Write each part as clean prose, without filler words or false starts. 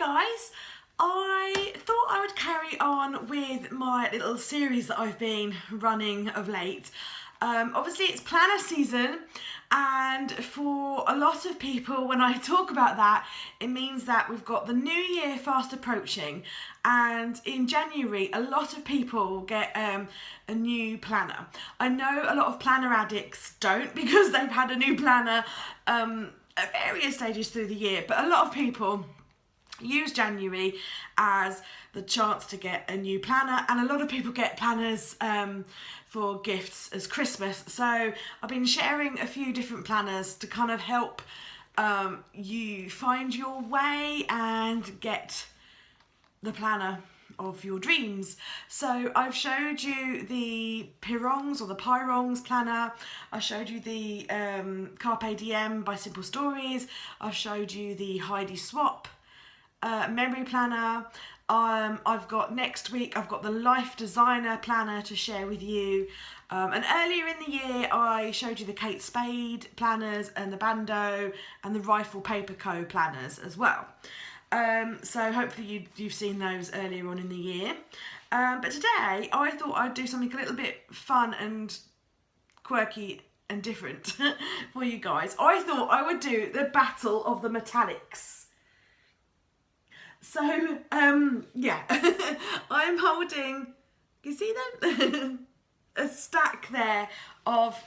guys, I thought I would carry on with my little series that I've been running of late. Obviously it's planner season, and for a lot of people, when I talk about that, it means that we've got the new year fast approaching, and in January a lot of people get a new planner. I know a lot of planner addicts don't, because they've had a new planner at various stages through the year, but a lot of people use January as the chance to get a new planner, and a lot of people get planners for gifts as Christmas. So I've been sharing a few different planners to kind of help you find your way and get the planner of your dreams. So I've showed you the Pirongs or the Pyrongs planner. I showed you the Carpe Diem by Simple Stories. I've showed you the Heidi Swapp memory planner. I've got next week, I've got the Life Designer planner to share with you. And earlier in the year, I showed you the Kate Spade planners and the Bando and the Rifle Paper Co planners as well. So hopefully you've seen those earlier on in the year. But today I thought I'd do something a little bit fun and quirky and different for you guys. I thought I would do the Battle of the Metallics. So, yeah, I'm holding, you see them? A stack there of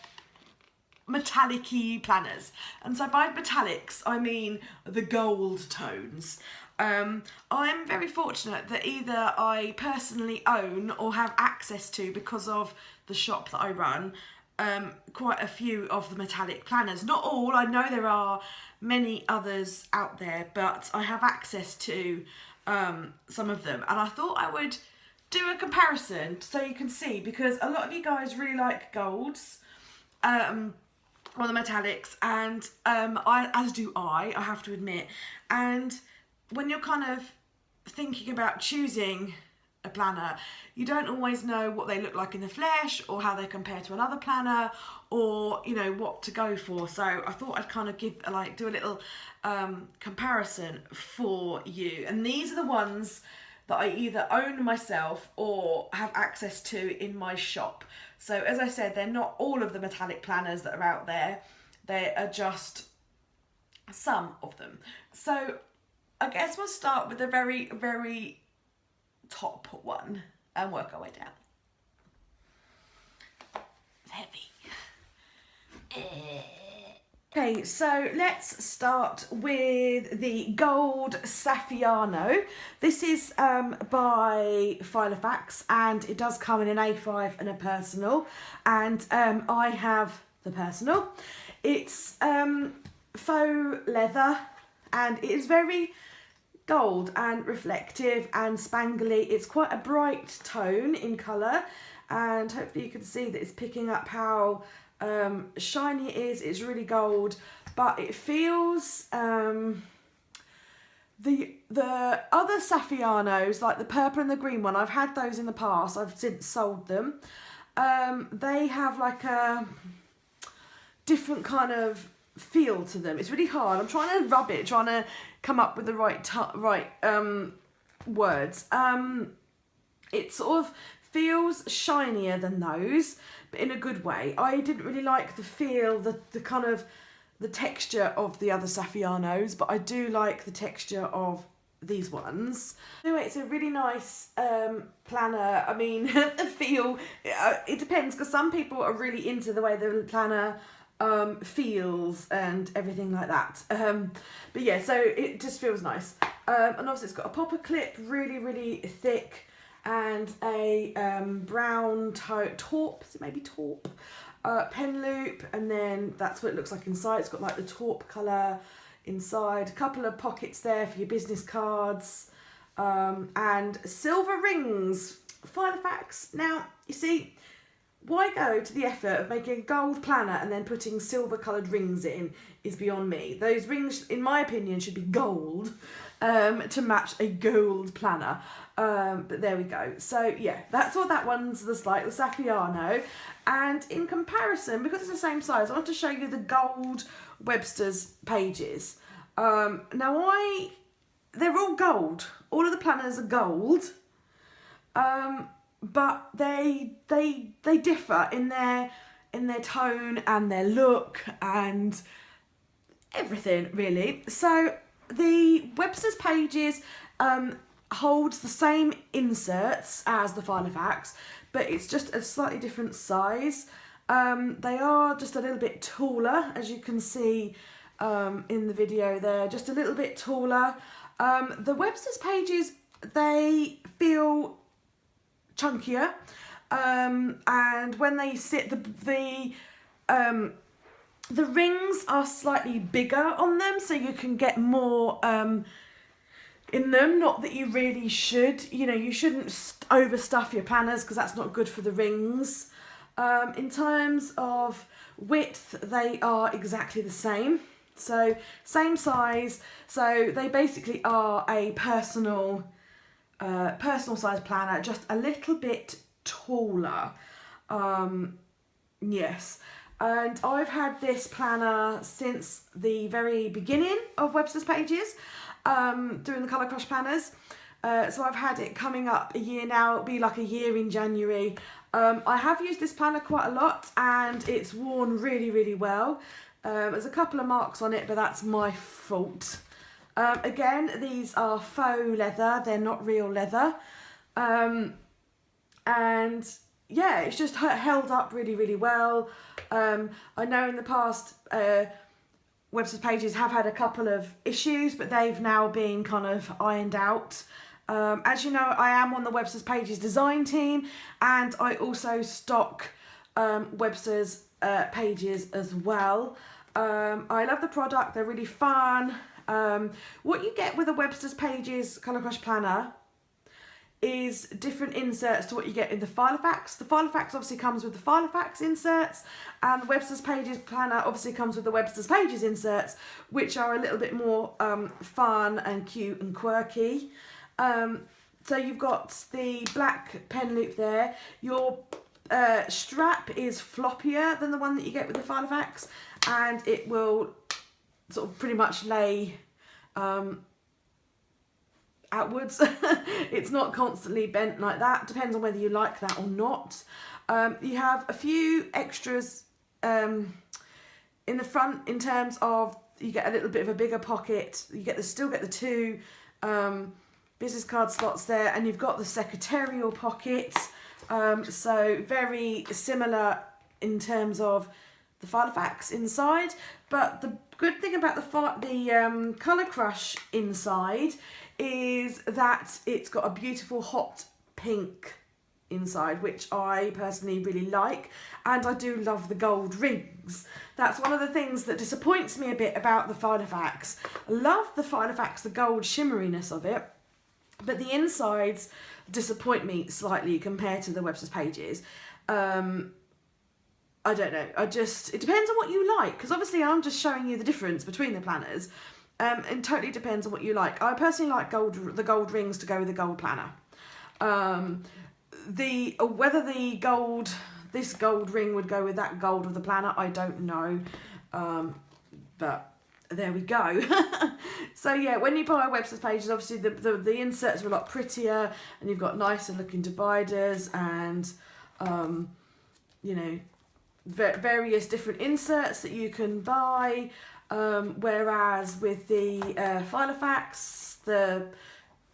metallic-y planners. And so by metallics, I mean the gold tones. I'm very fortunate that either I personally own or have access to, because of the shop that I run, quite a few of the metallic planners. Not all, I know there are many others out there, but I have access to some of them, and I thought I would do a comparison so you can see, because a lot of you guys really like golds or the metallics, and as do I have to admit. And when you're kind of thinking about choosing a planner, you don't always know what they look like in the flesh, or how they compare to another planner, or you know what to go for. So I thought I'd kind of do a little comparison for you. And these are the ones that I either own myself or have access to in my shop. So as I said, they're not all of the metallic planners that are out there, they are just some of them. So I guess we'll start with the very, very top one and work our way down. Heavy. Okay, so let's start with the Gold Saffiano. This is by Filofax, and it does come in an A5 and a personal, and I have the personal. It's faux leather, and it is very gold and reflective and spangly. It's quite a bright tone in colour, and hopefully you can see that it's picking up how shiny it is. It's really gold, but it feels the other Saffianos, like the purple and the green one, I've had those in the past, I've since sold them. They have like a different kind of feel to them. It's really hard. I'm trying to rub it, trying to come up with the right words. It sort of feels shinier than those, but in a good way. I didn't really like the feel, the kind of the texture of the other Saffianos, but I do like the texture of these ones. Anyway, it's a really nice planner. I mean, the feel, it depends, because some people are really into the way the planner feels and everything like that. But yeah, so it just feels nice. And obviously it's got a popper clip, really, really thick, and a brown taupe, is it maybe taupe? Pen loop, and then that's what it looks like inside. It's got like the taupe colour inside, a couple of pockets there for your business cards, and silver rings. Filofax. Now, you see, why go to the effort of making a gold planner and then putting silver coloured rings in is beyond me. Those rings, in my opinion, should be gold to match a gold planner. But there we go. So yeah, that's what that one's like, the Saffiano. And in comparison, because it's the same size, I want to show you the gold Webster's pages. Now I they're all gold. All of the planners are gold, but they differ in their tone and their look and everything really. So the Webster's Pages holds the same inserts as the Filofax, but it's just a slightly different size. They are just a little bit taller, as you can see in the video there, just a little bit taller. The Webster's Pages, they feel chunkier, and when they sit, the rings are slightly bigger on them, so you can get more in them. Not that you really should, you know, you shouldn't overstuff your planners because that's not good for the rings. In terms of width, they are exactly the same. So same size, so they basically are a personal size planner, just a little bit taller. Yes, and I've had this planner since the very beginning of Webster's Pages, doing the Colour Crush planners. So I've had it coming up a year now. It'll be like a year in January. I have used this planner quite a lot and it's worn really, really well. There's a couple of marks on it, but that's my fault. Again, these are faux leather, they're not real leather. And yeah, it's just held up really, really well. I know in the past, Webster's Pages have had a couple of issues, but they've now been kind of ironed out. As you know, I am on the Webster's Pages design team, and I also stock Webster's Pages as well. I love the product, they're really fun. What you get with a Webster's Pages Colour Crush planner is different inserts to what you get in the Filofax. The Filofax obviously comes with the Filofax inserts, and the Webster's Pages planner obviously comes with the Webster's Pages inserts, which are a little bit more fun and cute and quirky. So you've got the black pen loop there. Your strap is floppier than the one that you get with the Filofax, and it will sort of pretty much lay outwards. It's not constantly bent like that. Depends on whether you like that or not. You have a few extras in the front in terms of you get a little bit of a bigger pocket. You still get the two business card slots there, and you've got the secretarial pockets. So very similar in terms of the Filofax inside, but the good thing about the Colour Crush inside is that it's got a beautiful hot pink inside, which I personally really like, and I do love the gold rings. That's one of the things that disappoints me a bit about the Filofax. I love the Filofax, the gold shimmeriness of it, but the insides disappoint me slightly compared to the Webster's Pages. I don't know, it depends on what you like, because obviously I'm just showing you the difference between the planners. It totally depends on what you like. I personally like the gold rings to go with the gold planner. Whether this gold ring would go with that gold of the planner, I don't know. But there we go. So yeah, when you buy Webster's Pages, obviously the inserts are a lot prettier, and you've got nicer looking dividers, and you know, various different inserts that you can buy. Whereas with the Filofax, the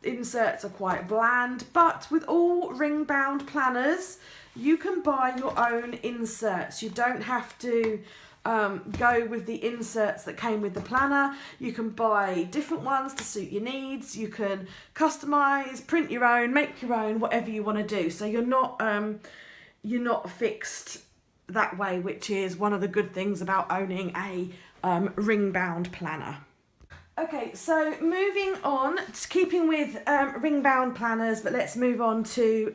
inserts are quite bland, but with all ring bound planners, you can buy your own inserts. You don't have to go with the inserts that came with the planner. You can buy different ones to suit your needs. You can customize, print your own, make your own, whatever you want to do. So you're not fixed that way, which is one of the good things about owning a ring bound planner. Okay, so moving on, keeping with ring bound planners, but let's move on to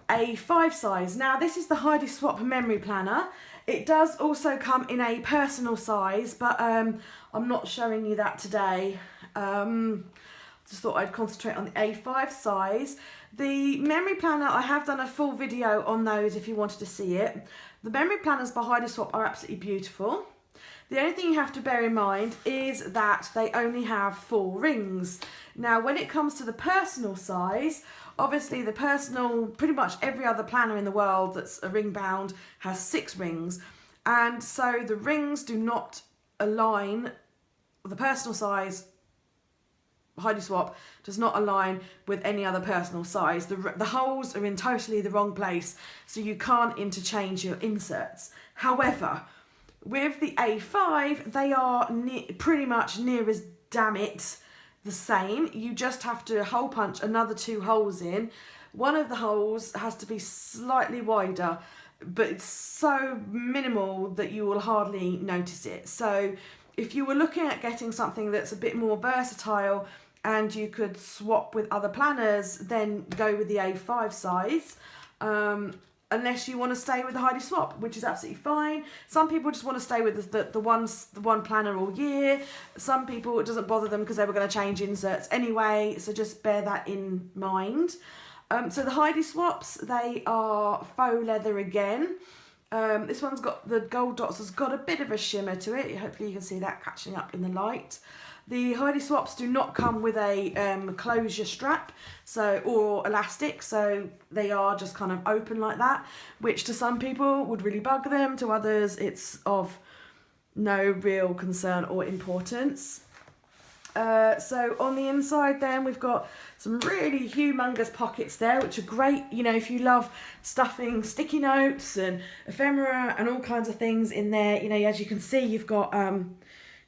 a 5 size. Now this is the Heidi Swapp memory planner. It does also come in a personal size, but I'm not showing you that today. Just thought I'd concentrate on the A5 size. The memory planner, I have done a full video on those if you wanted to see it. The memory planners by Heidi Swapp are absolutely beautiful. The only thing you have to bear in mind is that they only have 4 rings. Now, when it comes to the personal size, obviously the personal, pretty much every other planner in the world that's a ring bound has 6 rings. And so the rings do not align, the personal size Heidi Swapp does not align with any other personal size. The holes are in totally the wrong place, so you can't interchange your inserts. However, with the A5, they are pretty much near as damn it the same. You just have to hole punch another 2 holes in. One of the holes has to be slightly wider, but it's so minimal that you will hardly notice it. So if you were looking at getting something that's a bit more versatile and you could swap with other planners, then go with the A5 size. Unless you want to stay with the Heidi Swapp, which is absolutely fine. Some people just want to stay with the one planner all year. Some people, it doesn't bother them because they were going to change inserts anyway, so just bear that in mind. So the Heidi Swapps, they are faux leather again. This one's got, the gold dots has got a bit of a shimmer to it. Hopefully you can see that catching up in the light. The Heidi Swapps do not come with a closure strap or elastic, so they are just kind of open like that, which to some people would really bug them. To others, it's of no real concern or importance. So on the inside then we've got some really humongous pockets there, which are great, you know, if you love stuffing sticky notes and ephemera and all kinds of things in there. You know, as you can see, you've got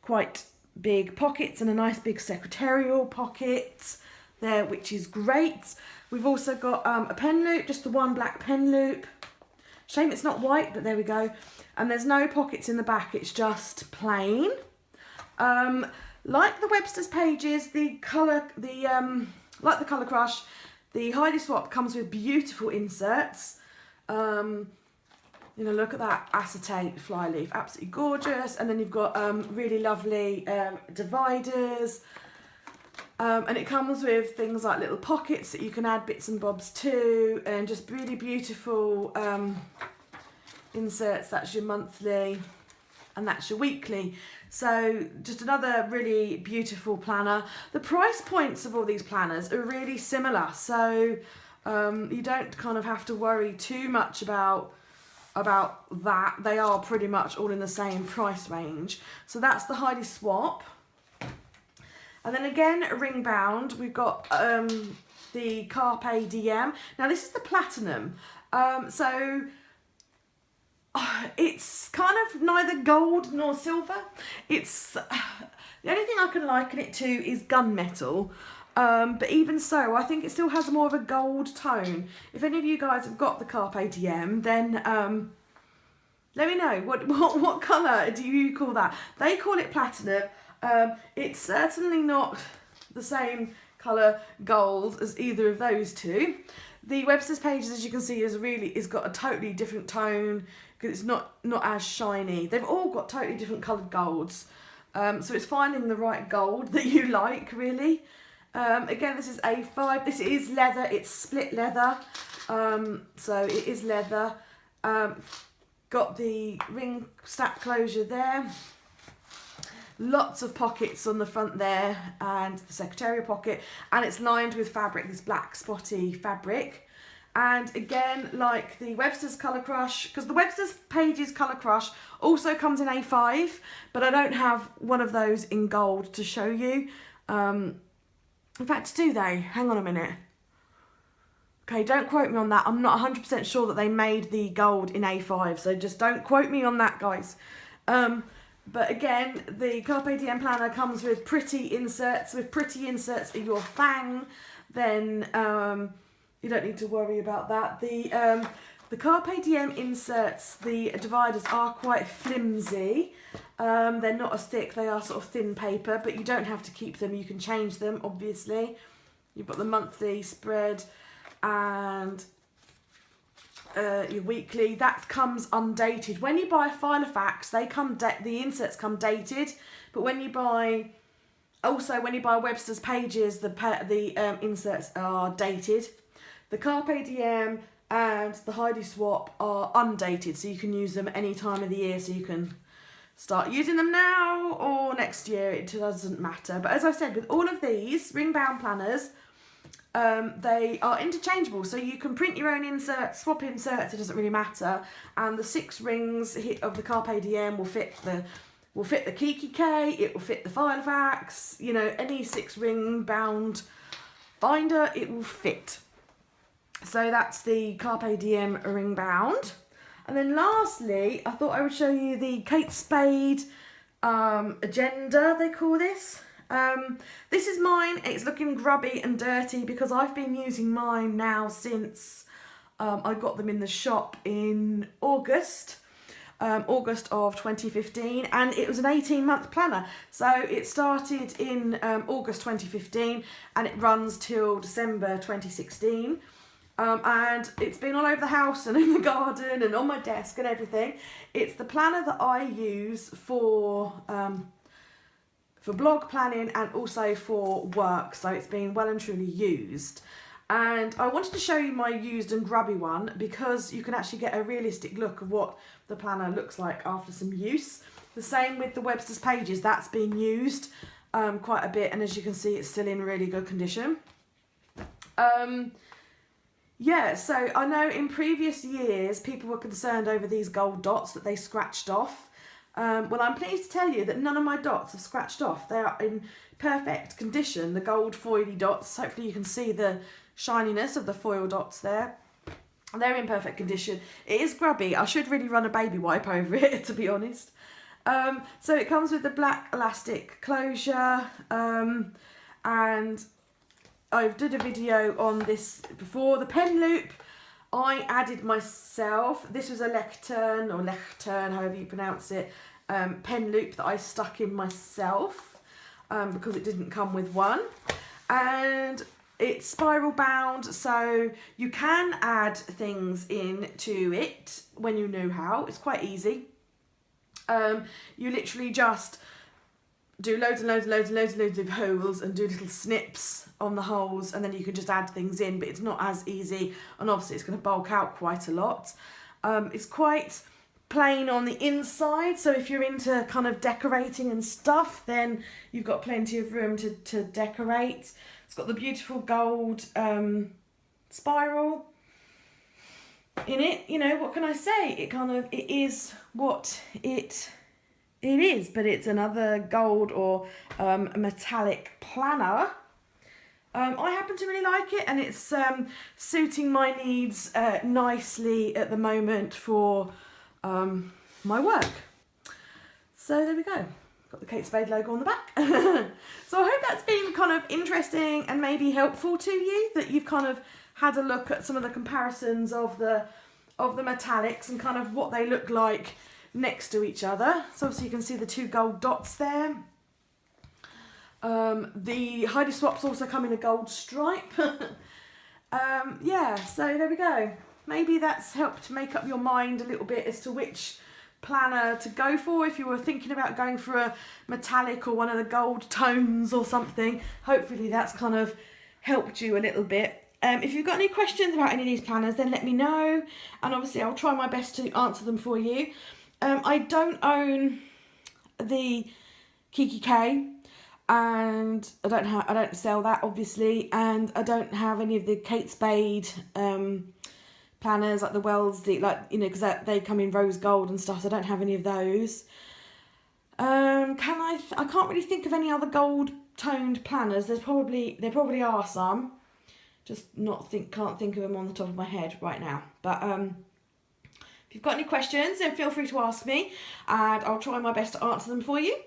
quite big pockets and a nice big secretarial pocket there, which is great. We've also got a pen loop, just the one black pen loop. Shame it's not white, but there we go. And there's no pockets in the back, it's just plain. Like the Webster's pages, like the Colour Crush, the Heidi Swapp comes with beautiful inserts. You know, look at that acetate flyleaf, absolutely gorgeous. And then you've got really lovely dividers. And it comes with things like little pockets that you can add bits and bobs to, and just really beautiful inserts. That's your monthly and that's your weekly. So just another really beautiful planner. The price points of all these planners are really similar, so you don't kind of have to worry too much about that. They are pretty much all in the same price range. So that's the Heidi Swapp. And then again, ring bound, we've got the Cartier Diem. Now this is the platinum. It's kind of neither gold nor silver. It's the only thing I can liken it to is gunmetal. But even so, I think it still has more of a gold tone. If any of you guys have got the Cartier Diem, then let me know. What colour do you call that? They call it platinum. It's certainly not the same colour gold as either of those two. The Webster's pages, as you can see, is got a totally different tone because it's not as shiny. They've all got totally different coloured golds. So it's finding the right gold that you like, really. Again, this is A5. This is leather. It's split leather. So it is leather. Got the ring snap closure there. Lots of pockets on the front there and the secretarial pocket, and it's lined with fabric, this black spotty fabric. And again, like the Webster's Colour Crush, because the Webster's Pages Colour Crush also comes in A5, but I don't have one of those in gold to show you. In fact, do they? Hang on a minute. Okay, don't quote me on that. I'm not 100% sure that they made the gold in A5, so just don't quote me on that, guys. But again, the Cartier Diem planner comes with pretty inserts. With pretty inserts for your fang, then you don't need to worry about that. The Cartier Diem inserts, the dividers are quite flimsy. They're not as thick, they are sort of thin paper, but you don't have to keep them. You can change them, obviously. You've got the monthly spread and your weekly. That comes undated. When you buy Filofax, the inserts come dated, but when you buy Webster's Pages, the inserts are dated. The Cartier Diem and the Heidi Swapp are undated, so you can use them any time of the year, so you can start using them now or next year, it doesn't matter. But as I said, with all of these ring bound planners, they are interchangeable, so you can print your own inserts, swap inserts, it doesn't really matter. And the 6 rings of the Carpe Diem will fit the Kiki K, it will fit the Filofax, you know, any 6 ring bound binder, it will fit. So that's the Carpe Diem ring bound. And then lastly, I thought I would show you the Kate Spade Agenda, they call this. This is mine. It's looking grubby and dirty because I've been using mine now since I got them in the shop in August of 2015, and it was an 18-month planner. So it started in August 2015 and it runs till December 2016. And it's been all over the house and in the garden and on my desk and everything. It's the planner that I use for blog planning and also for work, so it's been well and truly used. And I wanted to show you my used and grubby one because you can actually get a realistic look of what the planner looks like after some use. The same with the Webster's Pages, that's been used quite a bit, and as you can see it's still in really good condition. Yeah, so I know in previous years people were concerned over these gold dots that they scratched off. Well, I'm pleased to tell you that none of my dots have scratched off. They are in perfect condition, the gold foily dots. Hopefully you can see the shininess of the foil dots there. They're in perfect condition. It is grubby. I should really run a baby wipe over it, to be honest. So it comes with the black elastic closure, and I've did a video on this before. The pen loop I added myself. This was a lectern, or lectern, however you pronounce it, pen loop that I stuck in myself because it didn't come with one. And it's spiral bound, so you can add things into it when you know how. It's quite easy. You literally just do loads and loads of holes and do little snips on the holes, and then you can just add things in, but it's not as easy, and obviously it's going to bulk out quite a lot. It's quite plain on the inside, so if you're into kind of decorating and stuff, then you've got plenty of room to decorate. It's got the beautiful gold spiral in it. You know, what can I say? It is what it is, but it's another gold or metallic planner. I happen to really like it, and it's suiting my needs nicely at the moment for my work. So there we go. Got the Kate Spade logo on the back. So I hope that's been kind of interesting and maybe helpful to you, that you've kind of had a look at some of the comparisons of the metallics and kind of what they look like next to each other. So obviously you can see the 2 gold dots there. The Heidi Swaps also come in a gold stripe. Yeah, so there we go. Maybe that's helped make up your mind a little bit as to which planner to go for if you were thinking about going for a metallic or one of the gold tones or something. Hopefully that's kind of helped you a little bit. If you've got any questions about any of these planners, then let me know, and obviously I'll try my best to answer them for you. I don't own the Kiki K, and I don't sell that obviously, and I don't have any of the Kate Spade planners like the Wellesley, like, you know, because they come in rose gold and stuff. So I don't have any of those. I can't really think of any other gold toned planners. There probably are some, just can't think of them on the top of my head right now. But if you've got any questions, then feel free to ask me, and I'll try my best to answer them for you.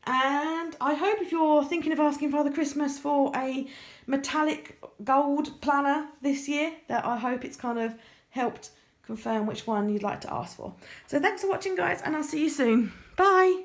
And I hope if you're thinking of asking Father Christmas for a metallic gold planner this year, that I hope it's kind of helped confirm which one you'd like to ask for. So thanks for watching, guys, and I'll see you soon. Bye.